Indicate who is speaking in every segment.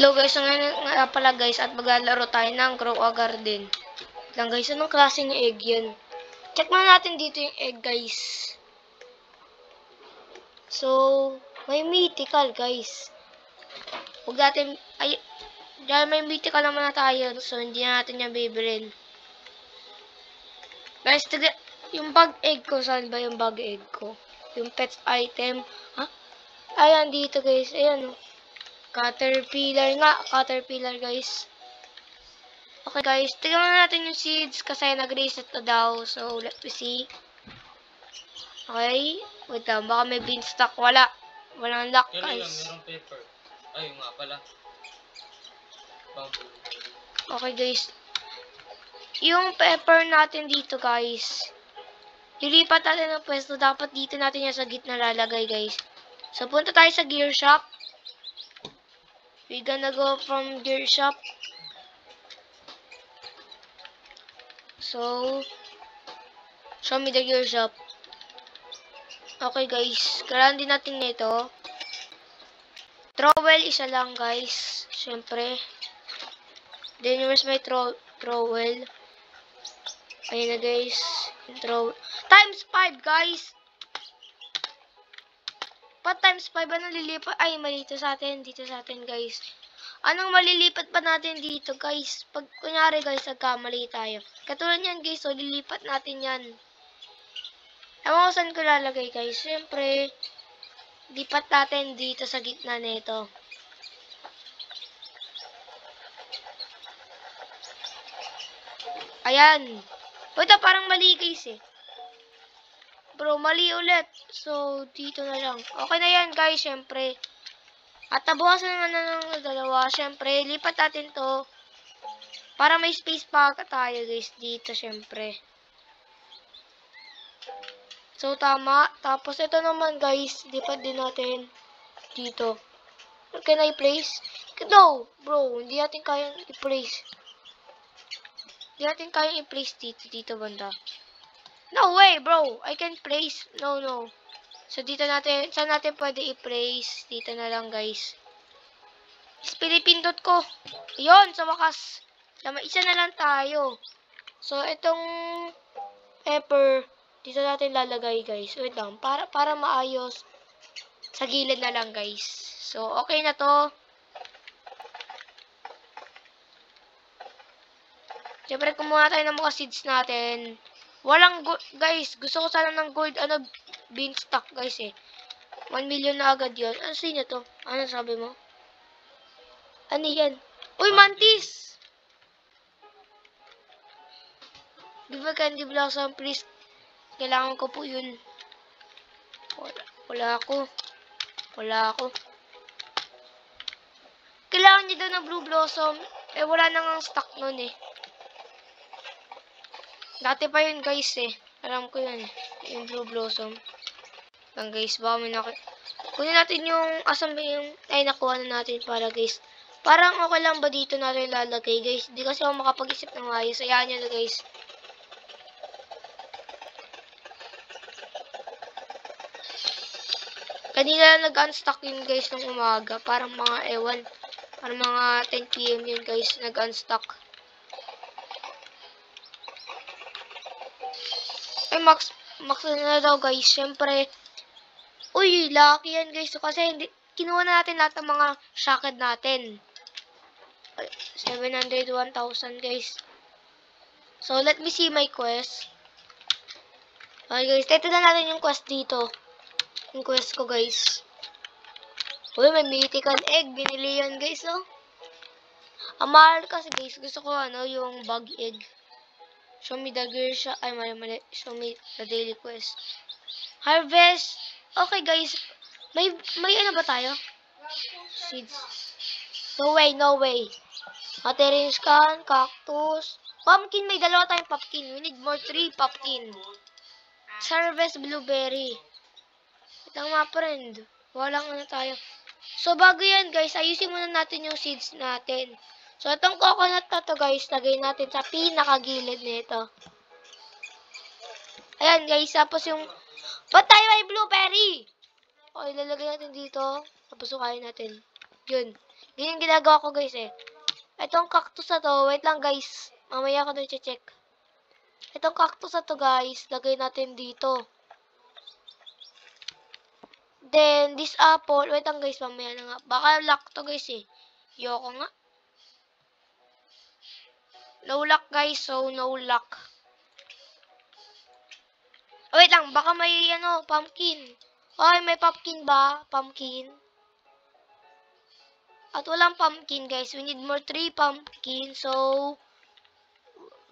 Speaker 1: Hello guys, ngayon nga pala guys at maglalaro tayo ng Grow a Garden. Lang guys, anong klaseng egg yan? Check muna natin dito yung egg guys. So, may mythical guys. Huwag natin, dahil may mythical naman na tayo, so hindi natin yan bibilin. Guys, yung bag egg ko, saan ba yung bag egg ko? Yung pets item, ha? Ayan dito guys, ayan o. Caterpillar nga, caterpillar guys. Okay guys, tignan natin yung seeds kasi nag-reset na daw. So, let me see. Okay, wait lang, baka may beanstalk. Wala. Walang luck guys.
Speaker 2: Merong pepper. Ay, nga pala.
Speaker 1: Okay guys. Yung pepper natin dito guys. Lilipat natin ng pwesto. Dapat dito natin yan sa gitna lalagay guys. So, punta tayo sa gear shop. We're gonna go from gear shop. So, show me the gear shop. Okay guys, kailangan din natin nito. Trowel, isa lang guys. Siyempre. Then, where's my trowel? Ayun na guys. Trowel. Times 5 guys! Pa times 5, ano lilipat? Ay, mali dito sa atin. Dito sa atin, guys. Anong malilipat pa natin dito, guys? Pag, kunyari, guys, nagkamali tayo. Katulad yan, guys. So, lilipat natin yan. Ewan ko saan ko lalagay, guys. Siyempre, lipat natin dito sa gitna nito. Ayan. Ito, parang mali, guys, eh. Bro, mali ulit. So, dito na lang. Okay na yan, guys, syempre. At tabukasan naman na ng dalawa. Syempre, lipat natin to. Para may space pa tayo, guys, dito, syempre. So, tama. Tapos, ito naman, guys, lipat din natin dito. Can I place? No, bro, hindi natin kayang i-place. Hindi natin kayang i-place dito banda. No way, bro. I can place. No. So, dito natin, saan natin pwede i-place? Dito na lang, guys. Pinipindot ko. Yun, sa wakas. Isa na lang tayo. So, itong pepper, dito natin lalagay, guys. Wait lang, para maayos. Sa gilid na lang, guys. So, okay na to. Siyempre, kumuha tayo ng mga seeds natin. Walang gold, guys. Gusto ko sana ng gold, beanstalk, guys, eh. 1 million na agad yun. Ano sino to? Ano sabi mo? Ano yan? Uy, mantis! Di ba candy blossom, please? Kailangan ko po yun. Wala ako. Kailangan niya daw ng blue blossom. Eh, wala nang stock nun, eh. Dati pa yun, guys, eh. Alam ko yun, eh. Yung blue blossom. Lang, guys. Baka may kunin natin yung asam yung ay nakuha na natin para, guys. Parang okay lang ba dito natin lalagay, guys? Hindi kasi ako makapag-isip ng ayos. Hayaan nyo na, guys. Kanina nag-unstock yun, guys, ng umaga. Parang mga ewan. Parang mga 10 PM yun, guys. Nag-unstock. Ay, max na daw, guys. Siyempre, uy, lucky yan, guys. So, kasi kinuha na natin lahat ng mga shaked natin. 700, 1,000, guys. So, let me see my quest. Okay, guys. Titignan natin yung quest dito. Yung quest ko, guys. Uy, may mythical egg. Binili yun, guys, oh. Ang mahal kasi, guys. Gusto ko, yung bug egg. Show me the gear shop. Ay, mali. Show me the daily quest. Harvest. Okay, guys. May ano ba tayo? Seeds. No way. Material scan, cactus. Pumpkin, may dalawa tayong pumpkin. We need more 3 pumpkin. Harvest blueberry. Itang mga friend. Walang tayo. So, bago yan, guys, ayusin muna natin yung seeds natin. So, itong coconut na to, guys, lagay natin sa pinakagilid nito. Ayan, guys, tapos yung ba't tayo may blueberry? Okay, lalagay natin dito. Tapos ukayin natin. Yun. Ganyan ginagawa ko guys eh. Itong cactus na to, wait lang guys. Mamaya ko na check. Itong cactus na to guys, lagay natin dito. Then, this apple, wait lang guys, mamaya na nga. Baka lock to guys eh. Yoko nga. No lock guys, so no lock. Oh, wait lang, baka may pumpkin. Oy, may pumpkin ba? Pumpkin. At walang pumpkin guys. We need more 3 pumpkin. So,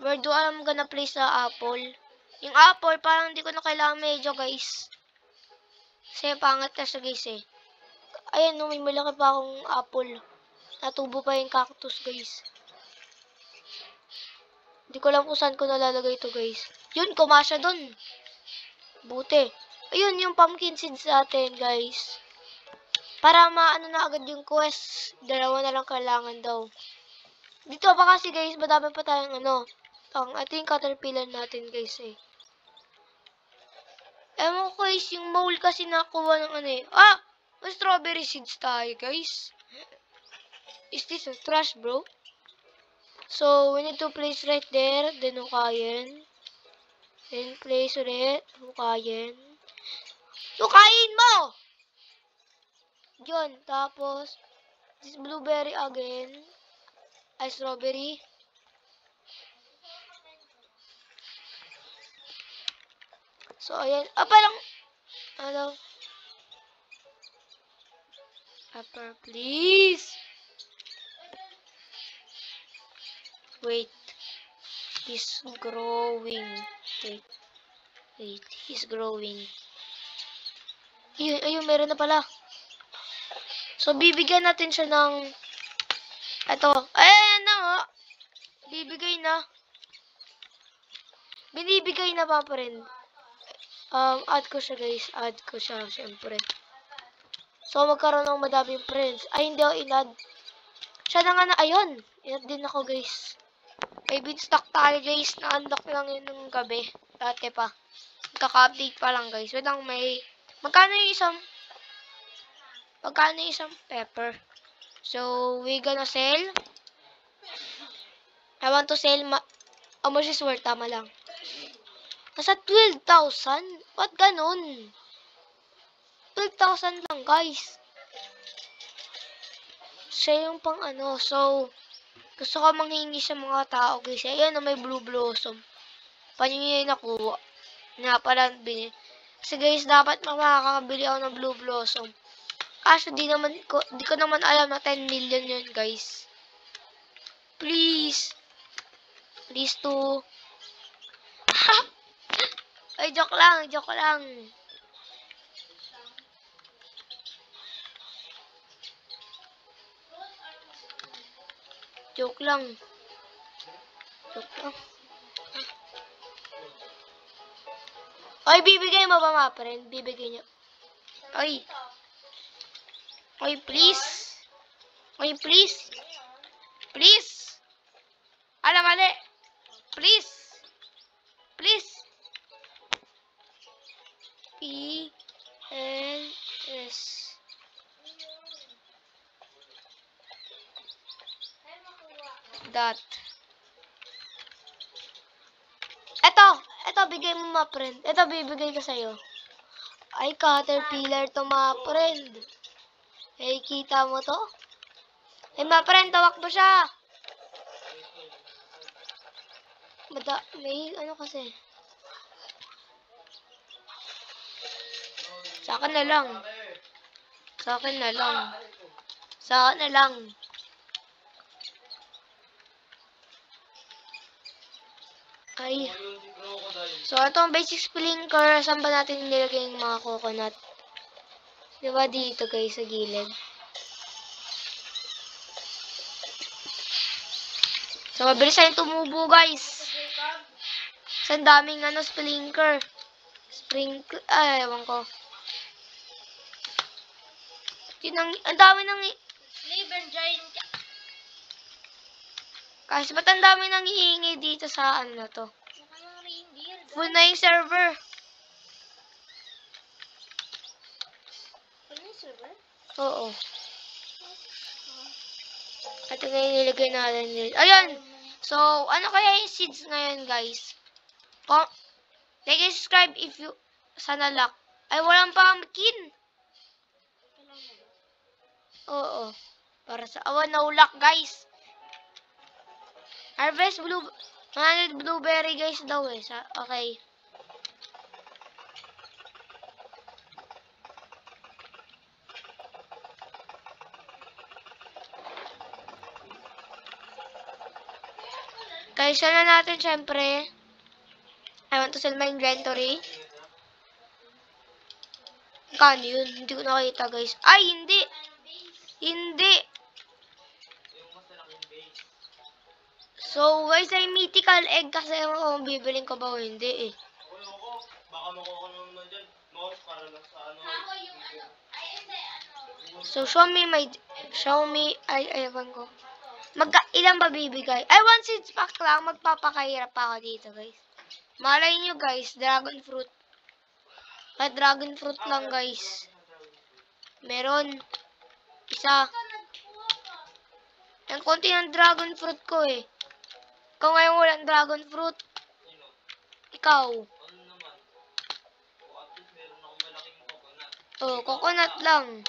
Speaker 1: where do I'm gonna place the apple? Yung apple, parang hindi ko na kailangan medyo guys. Kasi pangat na siya guys eh. Ayan, no, may malaki pa akong apple. Natubo pa yung cactus guys. Hindi ko lang kung saan ko nalalagay ito guys. Yun, kumasya dun. Buti. Ayun, yung pumpkin seeds natin guys. Para maano na agad yung quest. 2 na lang kailangan daw. Dito pa kasi guys, madami pa tayong ito yung caterpillar natin guys eh. Ewan ko guys, yung mole kasi nakuha ng may strawberry seeds tayo guys. Is this a trash bro? So, we need to place right there. Then, hukayin. Then, place ulit. Hukayin. Hukayin mo! Yun. Tapos, this blueberry again. Ay, strawberry. So, ayan. Parang, Pepper, please. Wait. He's growing. Wait. He's growing. Ayun, meron na pala. So, bibigyan natin siya ng ito. Ayan na nga. Bibigay na. Binibigay na pa rin. Add ko siya guys. Add ko siya, syempre. So, magkaroon ng madaming friends. Ay, hindi ako in-add. Siya na nga na, ayun. In-add din ako guys. May beanstalk tayo guys. Na-unlock lang yun ng gabi. Dati pa. Kaka-update pa lang guys. Wait lang, magkano yung isang pepper? So, we gonna sell. I want to sell how much is worth? Tama lang. Nasa 12,000? Ba't ganun? 12,000 lang, guys. Siya yung pang So, gusto ko manghingi sa mga tao, guys. Ayan, may blue blossom. Paano nyo yung nakuha? Nga pala, kasi guys, dapat makakabili ako ng blue blossom. Kaso, di ko naman alam na 10 million yun, guys. Please. Please to. Ay, joke lang. Joke lang lang. Joke lang. Ay, bibigay mo ba mga friend? Bibigay niyo. Ay. Ay, please. Ay, please. Please. Alam, mali. Please. Please. P-N-S. Dot. Ito, bigay mo mga friend. Ito, bibigay ko sa'yo. Ay, caterpillar to mga friend. Eh, kita mo to? Eh, mga friend, tawak mo siya. May kasi. Sa akin na lang. Sa akin na lang. Sa akin na lang. Ay. So, ito ang basic sprinkler. Saan ba natin nilagay yung mga coconut? Diba dito guys, sa gilid? So, mabilis na yung tumubo guys. So, ang daming sprinkler. Ay, ewan ko. Ang dami ng
Speaker 3: Liver giant.
Speaker 1: Kasi ba't ang dami nang iingay dito sa na to? Full na yung server.
Speaker 3: Full na yung server?
Speaker 1: Oo. Ito na yung nilagay natin. Ayun! So, ano kaya yung seeds ngayon, guys? Like and subscribe if you... Sana luck. Ay, walang pumpkin! Oo. Para sa... no luck, guys. Harvest 100 blueberry, guys, daw eh. Okay. Kaysa na natin, syempre. I want to sell my inventory. Kano yun? Hindi ko nakita, guys. Ay, hindi! Hindi! So, guys, ay mythical egg kasi kung bibiling ko ba o hindi eh.
Speaker 2: Baka makuha ka naman dyan. Mouse para lang sa ano.
Speaker 1: So, show me, ewan ko. Ilan ba bibigay? Ay, 1 seeds pack lang. Magpapakahirap pa ako dito, guys. Malay nyo, guys, dragon fruit. Ay, dragon fruit lang, guys. Meron. Isa. Ang konti ng dragon fruit ko, eh. Ikaw ngayon walang dragon fruit. Ikaw.
Speaker 2: Ano naman? O at least meron akong malaking coconut.
Speaker 1: Oh, coconut lang.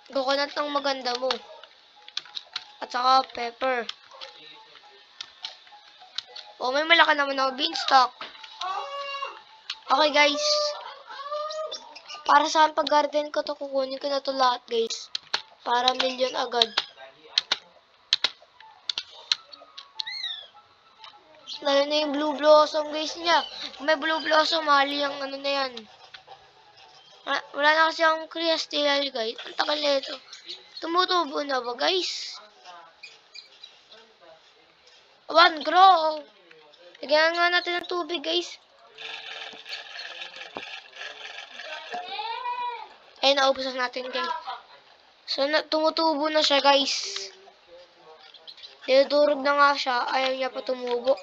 Speaker 1: Coconut lang maganda mo. At saka pepper. Oh, may malaki naman ako beanstalk. Okay, guys. Para saan pag-garden ko to, kukunin ko na to lahat, guys. Para million agad. Lalo na yung blue blossom, guys niya. Kung may blue blossom, mali yung ano na yan. Wala na kasi akong crystal, guys. Ang tagal na ito. Tumutubo na ba, guys? One grow. Lagyan nga natin ng tubig, guys. Ay, naubusan natin, guys. So, tumutubo na siya, guys. Dinudurog na nga siya. Ayaw niya pa tumubo.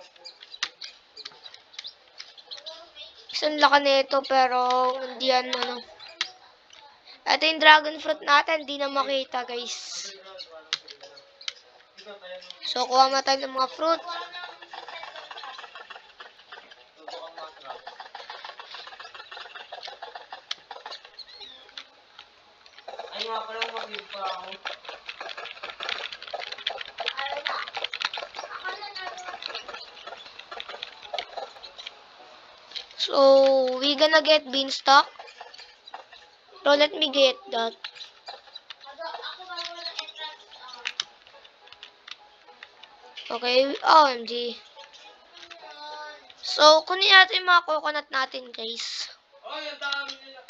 Speaker 1: Isang laki na ito, pero hindi yan, ano. Ito yung dragon fruit natin. Hindi na makita, guys. So, kuha mo tayo ng mga fruit.
Speaker 2: Ay nga pala, mag-give pa ako.
Speaker 1: So, we gonna get beanstalk. So, let me get that. Okay, OMG. So, kunin natin yung mga coconut natin, guys.
Speaker 2: Ay, ang dami nila.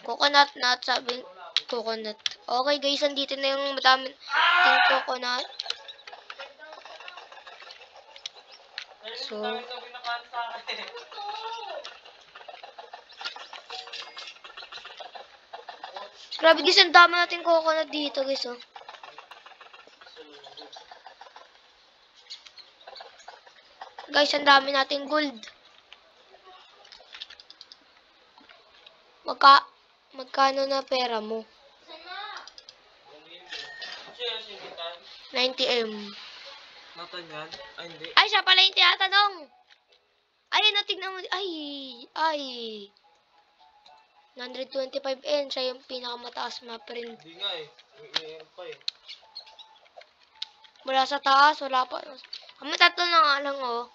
Speaker 1: Coconut nut, sabi coconut. Okay, guys, andito na yung madaming coconut. So,
Speaker 2: Ang dami na pinakain sa akin.
Speaker 1: grabe, guys, ang dami natin coconut dito, guys, oh. Guys, ang dami nating gold. Magkano na pera mo? 90M.
Speaker 2: Natan yan? Ay, hindi.
Speaker 1: Ay, siya pala yung tinatanong. Ay, natignan mo. Ay. 125N. Siya yung pinakamataas map rin.
Speaker 2: Hindi nga eh. May pa eh.
Speaker 1: Mula sa taas, wala pa. Kami tatlo na nga lang, oh.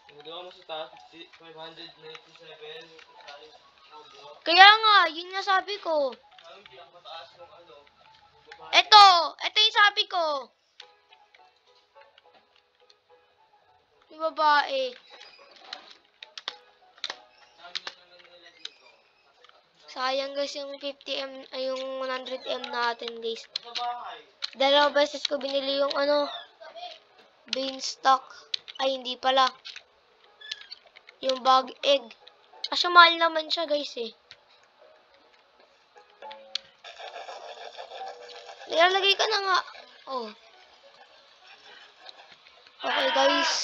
Speaker 2: Hindi mo sa taas, 597.
Speaker 1: Kaya nga, yun nga sabi ko.
Speaker 2: Ang pinakamataas ng ano.
Speaker 1: Ito yung sabi ko. Yung babae. Sayang, guys, yung 50M, ay yung 100M natin, guys.
Speaker 2: Sa bahay.
Speaker 1: 2 beses ko binili yung ano, beanstalk. Ay, hindi pala. Yung bag egg. Kasi mahal naman siya, guys, eh. Nilalagay ka na nga. Oh. Okay, guys.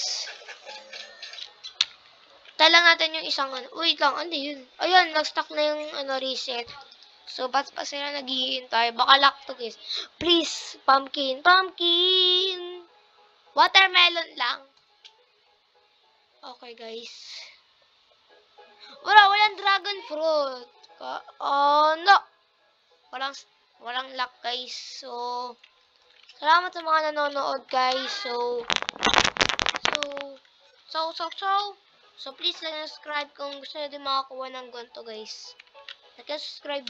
Speaker 1: lang natin yung isang ano. Wait lang, ano yun? Ayun, nag-stuck na yung reset. So, ba't pa sila naghihintay? Baka lock to, guys. Please, pumpkin. Pumpkin! Watermelon lang. Okay, guys. Walang dragon fruit. Oh, no. Walang luck, guys. So, salamat sa mga nanonood, guys. So, please like and subscribe kung gusto nyo din makakuha ng ganito, guys. Like and subscribe.